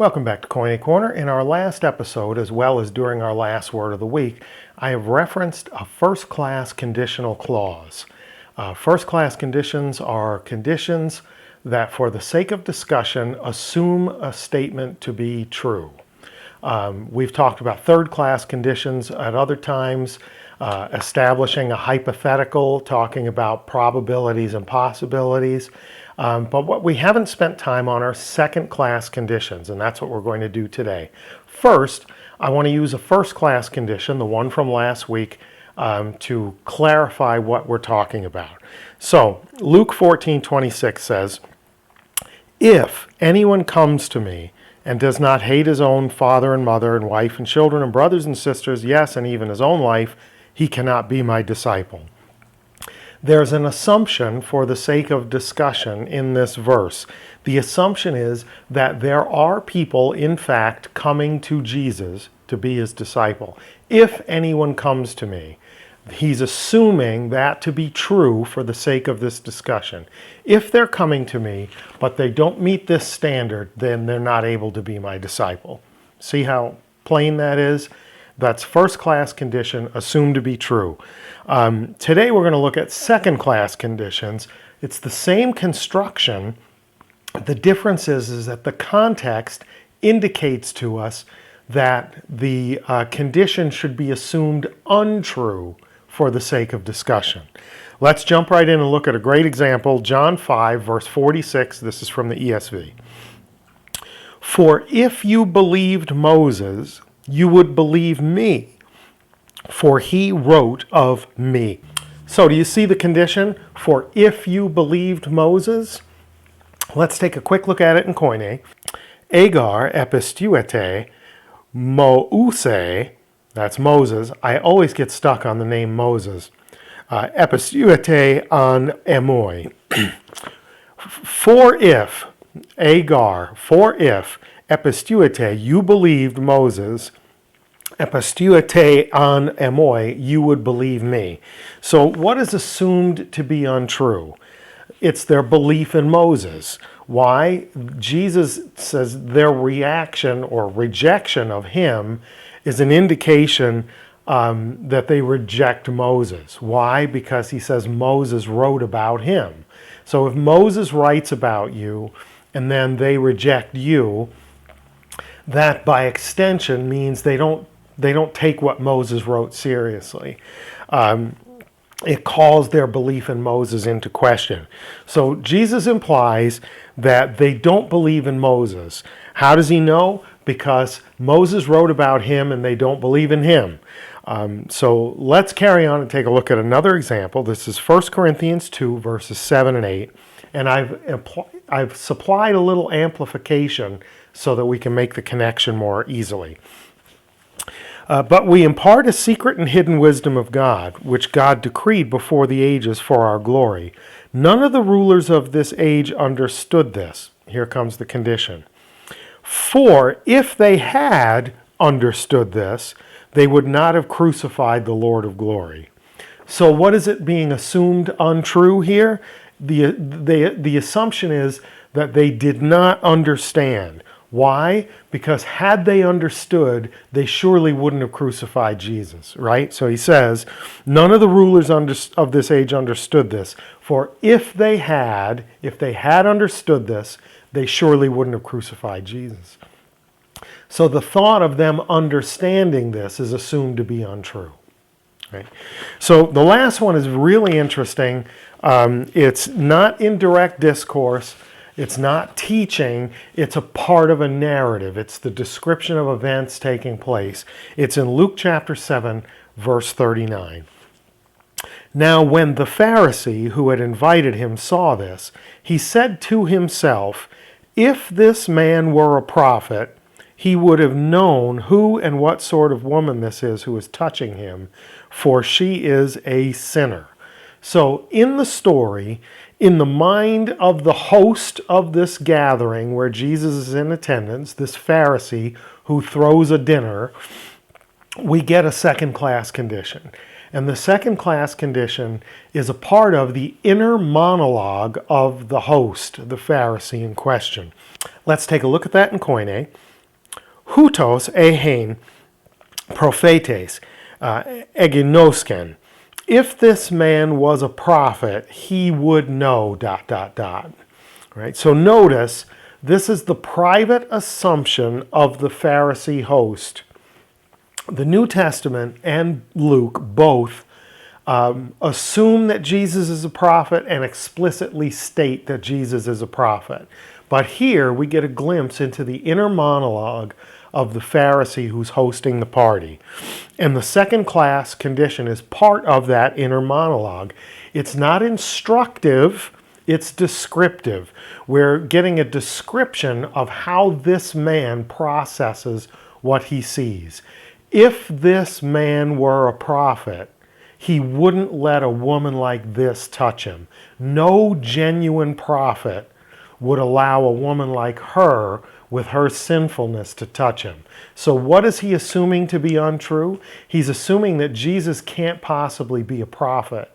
Welcome back to Koine Corner. In our last episode, as well as during our last word of the week, I have referenced a first-class conditional clause. First-class conditions are conditions that, for the sake of discussion, assume a statement to be true. We've talked about third-class conditions at other times, establishing a hypothetical, talking about probabilities and possibilities. But what we haven't spent time on are second-class conditions, and that's what we're going to do today. First, I want to use a first-class condition, the one from last week, to clarify what we're talking about. So, Luke 14:26 says, "If anyone comes to me and does not hate his own father and mother and wife and children and brothers and sisters, yes, and even his own life, he cannot be my disciple." There's an assumption for the sake of discussion in this verse. The assumption is that there are people, in fact, coming to Jesus to be his disciple. If anyone comes to me, he's assuming that to be true for the sake of this discussion. If they're coming to me, but they don't meet this standard, then they're not able to be my disciple. See how plain that is? That's first-class condition, assumed to be true. Today we're going to look at second-class conditions. It's the same construction. The difference is that the context indicates to us that the condition should be assumed untrue for the sake of discussion. Let's jump right in and look at a great example. John 5, verse 46. This is from the ESV. "For if you believed Moses, you would believe me, for he wrote of me." So do you see the condition? For if you believed Moses? Let's take a quick look at it in Koine. Agar epistuete Mouse, that's Moses. I always get stuck on the name Moses. Epistuete an emoi. For if, Agar, for if epistuete, you believed Moses, epistuete an emoi, you would believe me. So what is assumed to be untrue? It's their belief in Moses. Why? Jesus says their reaction or rejection of him is an indication that they reject Moses. Why? Because he says Moses wrote about him. So if Moses writes about you and then they reject you, that by extension means they don't take what Moses wrote seriously. It calls their belief in Moses into question. So Jesus implies that they don't believe in Moses. How does he know? Because Moses wrote about him and they don't believe in him. So let's carry on and take a look at another example. This is 1 Corinthians 2, verses 7 and 8. And I've supplied a little amplification so that we can make the connection more easily. "But we impart a secret and hidden wisdom of God, which God decreed before the ages for our glory. None of the rulers of this age understood this." Here comes the condition. "For if they had understood this, they would not have crucified the Lord of glory." So what is it being assumed untrue here? The assumption is that they did not understand. Why? Because had they understood, they surely wouldn't have crucified Jesus, right? So he says, none of the rulers of this age understood this. For if they had understood this, they surely wouldn't have crucified Jesus. So the thought of them understanding this is assumed to be untrue. Right? So the last one is really interesting. It's not indirect discourse. It's not teaching, it's a part of a narrative. It's the description of events taking place. It's in Luke chapter 7, verse 39. "Now when the Pharisee who had invited him saw this, he said to himself, 'If this man were a prophet, he would have known who and what sort of woman this is who is touching him, for she is a sinner.'" So in the story, in the mind of the host of this gathering where Jesus is in attendance, this Pharisee who throws a dinner, we get a second-class condition. And the second-class condition is a part of the inner monologue of the host, the Pharisee in question. Let's take a look at that in Koine. Hutos ehein prophetes, eginosken. If this man was a prophet, he would know, ... Right? So notice, this is the private assumption of the Pharisee host. The New Testament and Luke both assume that Jesus is a prophet and explicitly state that Jesus is a prophet. But here we get a glimpse into the inner monologue of the Pharisee who's hosting the party. And the second class condition is part of that inner monologue. It's not instructive, it's descriptive. We're getting a description of how this man processes what he sees. If this man were a prophet, he wouldn't let a woman like this touch him. No genuine prophet would allow a woman like her with her sinfulness to touch him. So what is he assuming to be untrue? He's assuming that Jesus can't possibly be a prophet.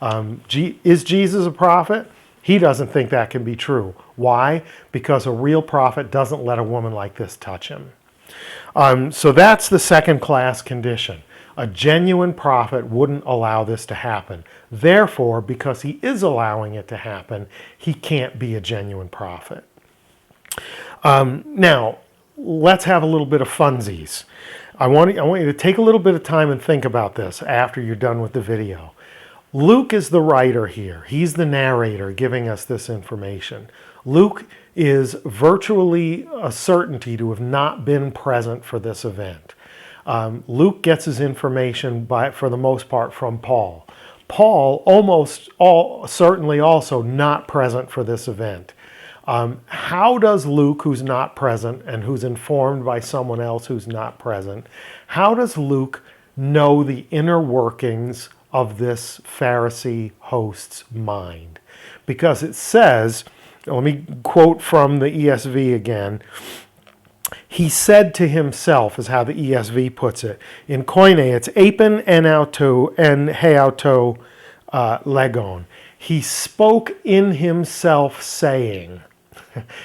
Is Jesus a prophet? He doesn't think that can be true. Why? Because a real prophet doesn't let a woman like this touch him. So that's the second class condition. A genuine prophet wouldn't allow this to happen. Therefore, because he is allowing it to happen, he can't be a genuine prophet. Now, let's have a little bit of funsies. I want you to take a little bit of time and think about this after you're done with the video. Luke is the writer here. He's the narrator giving us this information. Luke is virtually a certainty to have not been present for this event. Luke gets his information, for the most part, from Paul. Paul certainly also not present for this event. How does Luke, who's not present and who's informed by someone else who's not present, how does Luke know the inner workings of this Pharisee host's mind? Because it says, let me quote from the ESV again, he said to himself, is how the ESV puts it. In Koine, it's epen enauto en heauto legon. He spoke in himself saying.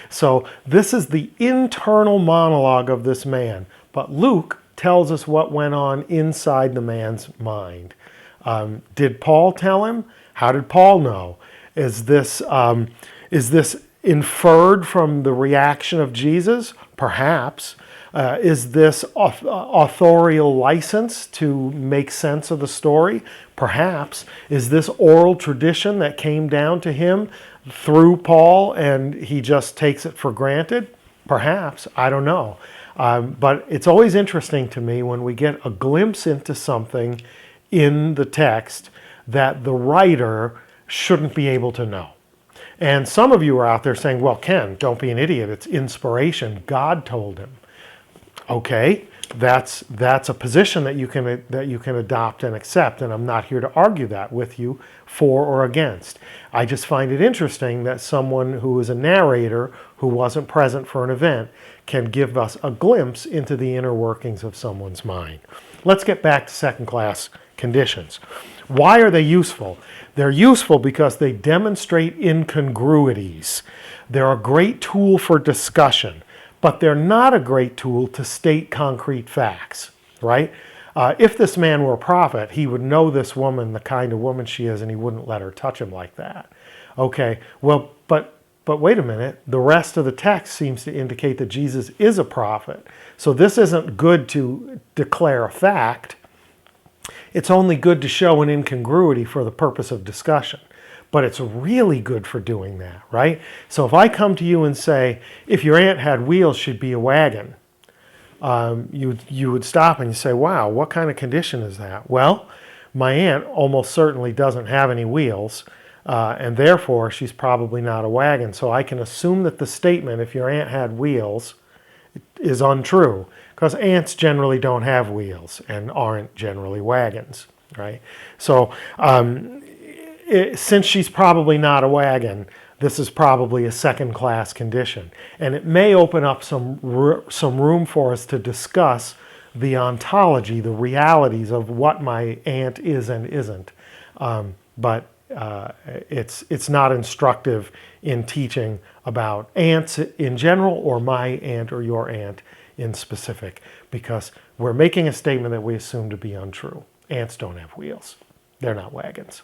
So this is the internal monologue of this man. But Luke tells us what went on inside the man's mind. Did Paul tell him? How did Paul know? Is this inferred from the reaction of Jesus? Perhaps. Is this authorial license to make sense of the story? Perhaps. Is this oral tradition that came down to him through Paul and he just takes it for granted? Perhaps. I don't know. But it's always interesting to me when we get a glimpse into something in the text that the writer shouldn't be able to know. And some of you are out there saying, well, Ken, don't be an idiot. It's inspiration. God told him. Okay, that's a position that you can adopt and accept, and I'm not here to argue that with you for or against. I just find it interesting that someone who is a narrator who wasn't present for an event can give us a glimpse into the inner workings of someone's mind. Let's get back to second class conditions. Why are they useful? They're useful because they demonstrate incongruities. They're a great tool for discussion, but they're not a great tool to state concrete facts, right? If this man were a prophet, he would know this woman, the kind of woman she is, and he wouldn't let her touch him like that. Okay, well, but wait a minute. The rest of the text seems to indicate that Jesus is a prophet. So this isn't good to declare a fact. It's only good to show an incongruity for the purpose of discussion. But it's really good for doing that, right? So if I come to you and say, if your aunt had wheels, she'd be a wagon, you would stop and you say, wow, what kind of condition is that? Well, my aunt almost certainly doesn't have any wheels, and therefore she's probably not a wagon. So I can assume that the statement, if your aunt had wheels, is untrue, because aunts generally don't have wheels and aren't generally wagons, right? So since she's probably not a wagon, this is probably a second-class condition. And it may open up some room for us to discuss the ontology, the realities of what my aunt is and isn't. But it's not instructive in teaching about aunts in general or my aunt or your aunt in specific, because we're making a statement that we assume to be untrue. Ants don't have wheels. They're not wagons.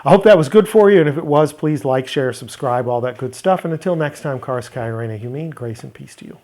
I hope that was good for you, and if it was, please like, share, subscribe, all that good stuff. And until next time, Karis Kai Reina Humine, grace and peace to you.